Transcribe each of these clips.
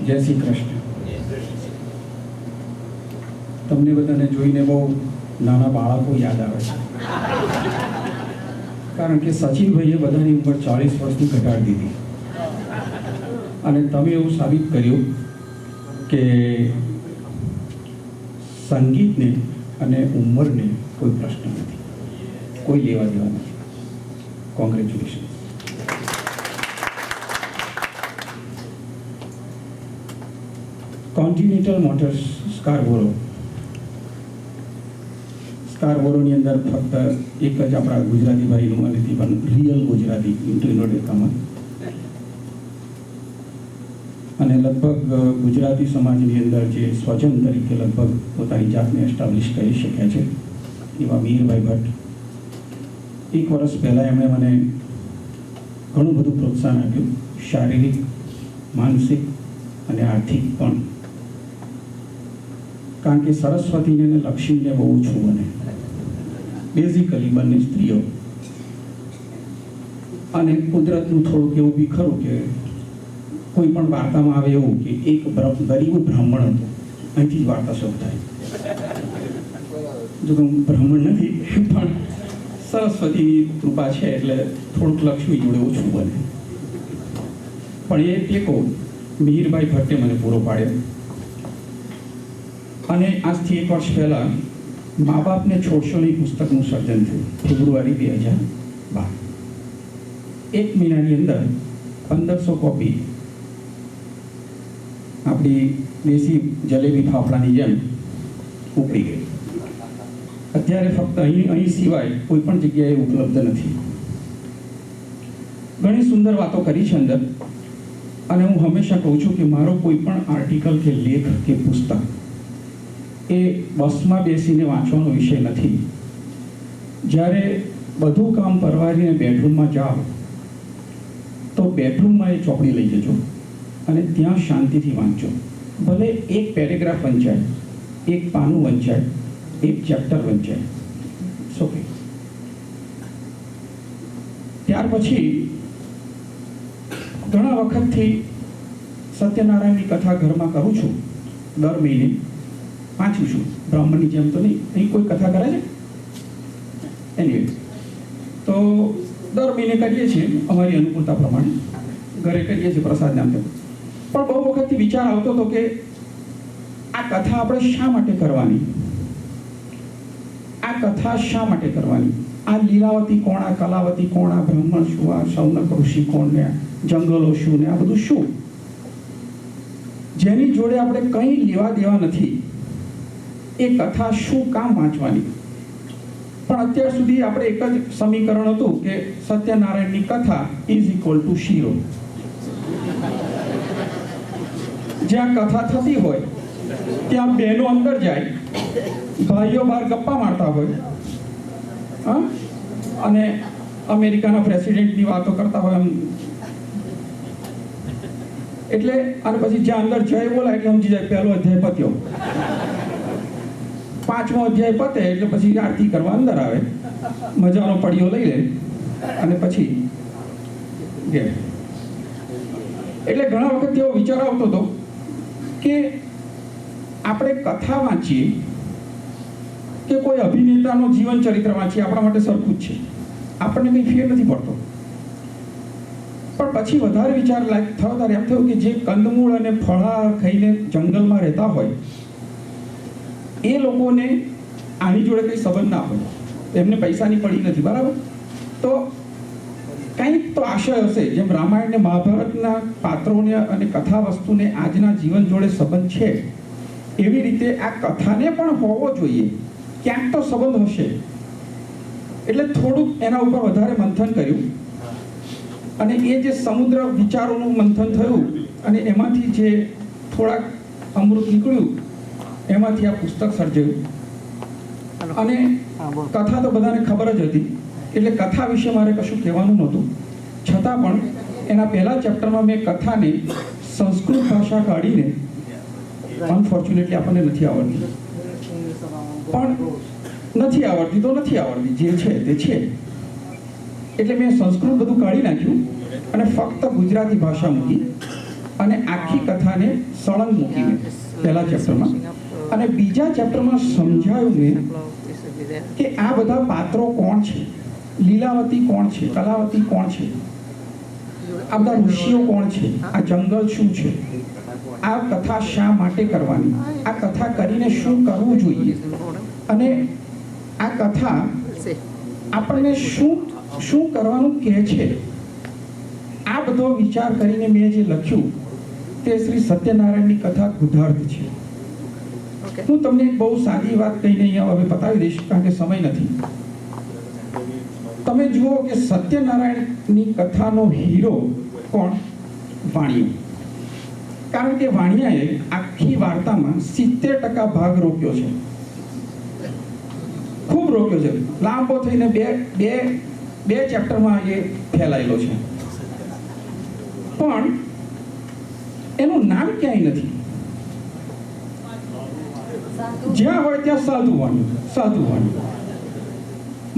જય શ્રી કૃષ્ણ. તમને બધાને જોઈને બહુ નાના બાળકો યાદ આવે છે, કારણ કે સચિનભાઈએ બધાની ઉંમર 40 વર્ષની ઘટાડી દીધી અને તમે એવું સાબિત કર્યું કે સંગીતને અને ઉંમરને કોઈ પ્રશ્ન નથી, કોઈ લેવા દેવા નથી. કોંગ્રેચ્યુલેશન. કોન્ટિનેન્ટલ મોટર્સ સ્કારબોરોની અંદર ફક્ત એક જ આપણા ગુજરાતી ભાઈનું અને તે પણ રિયલ ગુજરાતી ઇન્ટરનેટમાં અને લગભગ ગુજરાતી સમાજની અંદર જે સ્વજન તરીકે લગભગ પોતાની જાતને એસ્ટાબ્લિશ કરી શક્યા છે એવા મીરભાઈ ભટ્ટ 1 વર્ષ પહેલાં એમણે મને ઘણું બધું પ્રોત્સાહન આપ્યું, શારીરિક, માનસિક અને આર્થિક પણ. કારણ કે સરસ્વતીને અને લક્ષ્મીને બહુ ઓછું બને, બેઝિકલી બંને સ્ત્રીઓ. અને કુદરતનું થોડુંક એવું બી ખરું કે કોઈ પણ વાર્તામાં આવે એવું કે એક ગરીબ બ્રાહ્મણ હતો, અહીંથી જ વાર્તા શરૂ થાય. જો હું બ્રાહ્મણ નથી પણ સરસ્વતીની કૃપા છે એટલે થોડુંક લક્ષ્મી જોડે ઓછું બને. પણ એ ટેકો મિહિરભાઈ ભટ્ટે મને પૂરો પાડ્યો અને આજથી 1 વર્ષ પહેલાં મા બાપને છોડશો નહીં પુસ્તકનું સર્જન થયું, ફેબ્રુઆરી 2012. 1 મહિનાની અંદર 1500 કોપી આપણી દેશી જલેબી ફાફડાની જેમ ઉપડી ગઈ. અત્યારે ફક્ત અહીં સિવાય કોઈ પણ જગ્યાએ ઉપલબ્ધ નથી. ઘણી સુંદર વાતો કરી છે અંદર અને હું હંમેશા કહું છું કે મારો કોઈ પણ આર્ટિકલ કે લેખ કે પુસ્તક એ બસમાં બેસીને વાંચવાનો વિષય નથી. જ્યારે બધું કામ પરવારીને બેડરૂમમાં જાઓ તો બેડરૂમમાં એ ચોપડી લઈ જજો અને ત્યાં શાંતિથી વાંચો. ભલે એક પેરેગ્રાફ વંચાય, એક પાનું વંચાય, એક ચેપ્ટર વંચાય, ઓકે. ત્યાર પછી ઘણા વખતથી સત્યનારાયણની કથા ઘરમાં કરું છું, દર મહિને વાંચું છું. બ્રાહ્મણની જેમ તો નહીં, અહીં કોઈ કથા કરે છે એનીવે. તો દર મહિને કરીએ છીએ અમારી અનુકૂળતા પ્રમાણે, ઘરે કરીએ છીએ પ્રસાદ નામ. પણ બહુ વખતથી વિચાર આવતો હતો કે આ કથા આપણે શા માટે કરવાની, આ કથા શા માટે કરવાની. આ લીલાવતી કોણ, આ કલાવતી કોણ, આ બ્રાહ્મણ શું, આ સૌનક ઋષિ કોણ, ને જંગલો શું, ને આ બધું શું, જેની જોડે આપણે કંઈ લેવા દેવા નથી. એ કથા શું કામ વાંચવાની. પણ અત્યાર સુધી આપણે એક જ સમીકરણ હતું કે સત્યનારાયણની કથા ઇઝ ઇક્વલ ટુ શીરો. જ્યાં કથા થતી હોય ત્યાં બહેનો અંદર જાય, ભાઈઓ બહાર ગપ્પા મારતા હોય, હા, અને અમેરિકાના પ્રેસિડેન્ટની વાતો કરતા હોય એમ. એટલે અને પછી જ્યાં અંદર જય બોલાય એટલે સમજી જાય પહેલો અધ્યાય પત્યો. 5મો અધ્યાય પતે એટલે પછી આરતી કરવા અંદર આવે, મજાનો પડિયો લઈ લે અને પછી ઘેર. એટલે ઘણા વખત એવો વિચાર આવતો હતો કે આપણે કથા વાંચીએ કે કોઈ અભિનેતાનો જીવન ચરિત્ર વાંચીએ, આપણા માટે સરખું જ છે, આપણને કંઈ ફેર નથી પડતો. પણ પછી વધારે વિચાર થયો ત્યારે એમ થયું કે જે કંદમૂળ અને ફળા ખાઈને જંગલમાં રહેતા હોય એ લોકોને આની જોડે કંઈ સંબંધ ના હોય, એમને પૈસાની પડી નથી, બરાબર. તો કંઈક તો આશય હશે. જેમ રામાયણ ને મહાભારતના પાત્રોને અને કથા વસ્તુને આજના જીવન જોડે સંબંધ છે, એવી રીતે આ કથાને પણ હોવો જોઈએ, ક્યાંક તો સંબંધ હશે. એટલે થોડુંક એના ઉપર વધારે મંથન કર્યું અને એ જે સમુદ્ર વિચારોનું મંથન થયું અને એમાંથી જે થોડાક અમૃત નીકળ્યું એમાંથી આ પુસ્તક સર્જાયું. અને કથા તો બધાને ખબર જ હતી એટલે કથા વિશે મારે કશું કહેવાનું નહોતું. છતાં પણ એના પહેલા ચેપ્ટરમાં મેં કથાને સંસ્કૃત ભાષા કાઢીને, અનફોર્ચ્યુનેટલી આપણને નથી આવડતી, પણ નથી આવડતી તો નથી આવડતી, જે છે તે છે. એટલે મેં સંસ્કૃત બધું કાઢી નાખ્યું અને ફક્ત ગુજરાતી ભાષા મૂકી અને આખી કથાને સળંગ મૂકીને પહેલા ચેપ્ટરમાં અને બીજા ચેપ્ટરમાં સમજાયું મેં કે આ બધા પાત્રો કોણ છે, લીલાવતી કોણ છે, કલાવતી કોણ છે, આ બધા ઋષિઓ કોણ છે, આ જંગલ શું છે, આ કથા શા માટે કરવાની, આ કથા કરીને શું કરવું જોઈએ અને આ કથા આપણને શું શું કરવાનું કહે છે. આ બધો વિચાર કરીને મેં જે લખ્યું તે શ્રી સત્યનારાયણની કથા ગુધાર્થ છે. હું તમને એક બહુ સાદી વાત કહીને અહીંયા હવે બતાવી દઈશ કારણ કે સમય નથી. તમે જુઓ કે સત્યનારાયણની કથાનો હીરો કોણ? વાણિયો. કારણ કે વાણિયાએ આખી વાર્તામાં 70% ભાગ રોક્યો છે, ખૂબ રોક્યો છે. લાંબો થઈને બે ચેપ્ટરમાં એ ફેલાયેલો છે, પણ એનું નામ ક્યાંય નથી. જ્યાં હોય ત્યાં સાધુ વાણિયું.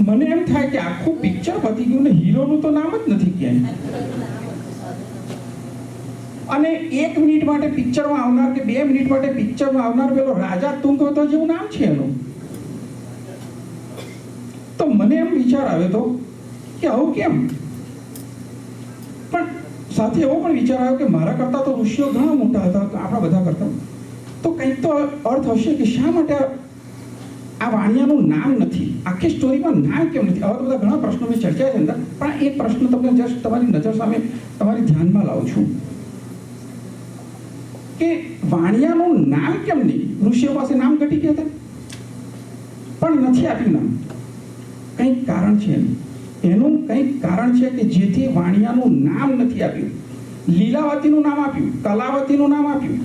મને એમ થાય કે આખું પિક્ચર પતી ગયું ને હીરોનું તો નામ જ નથી ક્યાંય. અને 1 મિનિટ માટે પિક્ચરમાં આવનાર કે 2 મિનિટ માટે પિક્ચરમાં આવનાર પેલો રાજા તુંગ હતો જેવું નામ છે એનું. તો મને એમ વિચાર આવ્યો તો કે આવું કેમ? પણ સાથે એવો પણ વિચાર આવ્યો કે મારા કરતા તો ઋષિઓ ઘણા મોટા હતા આપણા બધા કરતા, તો કંઈક તો અર્થ હશે કે શા માટે આ વાણિયાનું નામ નથી, આખી સ્ટોરીમાં નામ કેમ નથી. આવા તો બધા ઘણા પ્રશ્નો મેં ચર્ચા છે અંદર, પણ એક પ્રશ્ન તમને જસ્ટ તમારી નજર સામે તમારી ધ્યાનમાં લાવું છું કે વાણિયાનું નામ કેમ નહીં? ઋષિઓ પાસે નામ ઘટી ગયા હતા પણ નથી આપ્યું નામ. કંઈક કારણ છે એનું કંઈક કારણ છે કે જેથી વાણિયાનું નામ નથી આપ્યું. લીલાવતીનું નામ આપ્યું, કલાવતીનું નામ આપ્યું,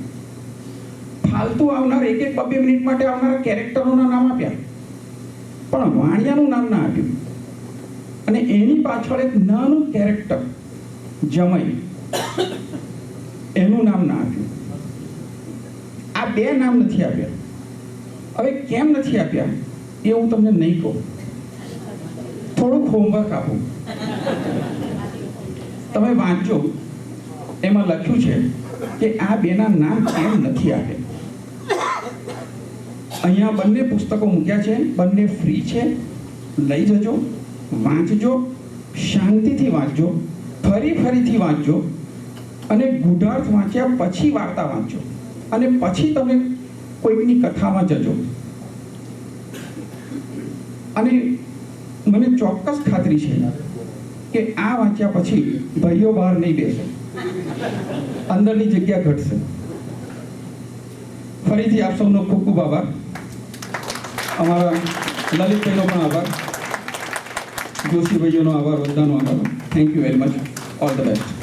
ફાલતુ આવનાર 1-2 મિનિટ માટે આવનાર કેરેક્ટરોના નામ આપ્યા, પણ વાણિયાનું નામ ના આપ્યું. અને એની પાછળ એક નાનું કેરેક્ટર જમય, એનું નામ ના આપ્યું. આ 2 નામ નથી આપ્યા. હવે કેમ નથી આપ્યા એ હું તમને નહીં કહું, થોડુંક હોમવર્ક આપું, તમે વાંચજો. એમાં લખ્યું છે કે આ 2 ના નામ કેમ નથી આપ્યા. અહીંયા બંને પુસ્તકો મૂક્યા છે, બંને ફ્રી છે, લઈ જજો, વાંચજો, શાંતિથી વાંચજો, ફરીથી વાંચજો અને ગુઢાર્થ વાંચ્યા પછી વાર્તા વાંચજો અને પછી તમે કોઈકની કથામાં જજો. અને મને ચોક્કસ ખાતરી છે કે આ વાંચ્યા પછી ભાઈઓ બહાર નહીં બેસે, અંદરની જગ્યા ઘટશે. ફરીથી આપ સૌનો ખૂબ ખૂબ આભાર. અમારા લલિતભાઈનો પણ આભાર, જોશીભાઈઓનો આભાર, બધાનો આભાર. Thank you very much. All the best.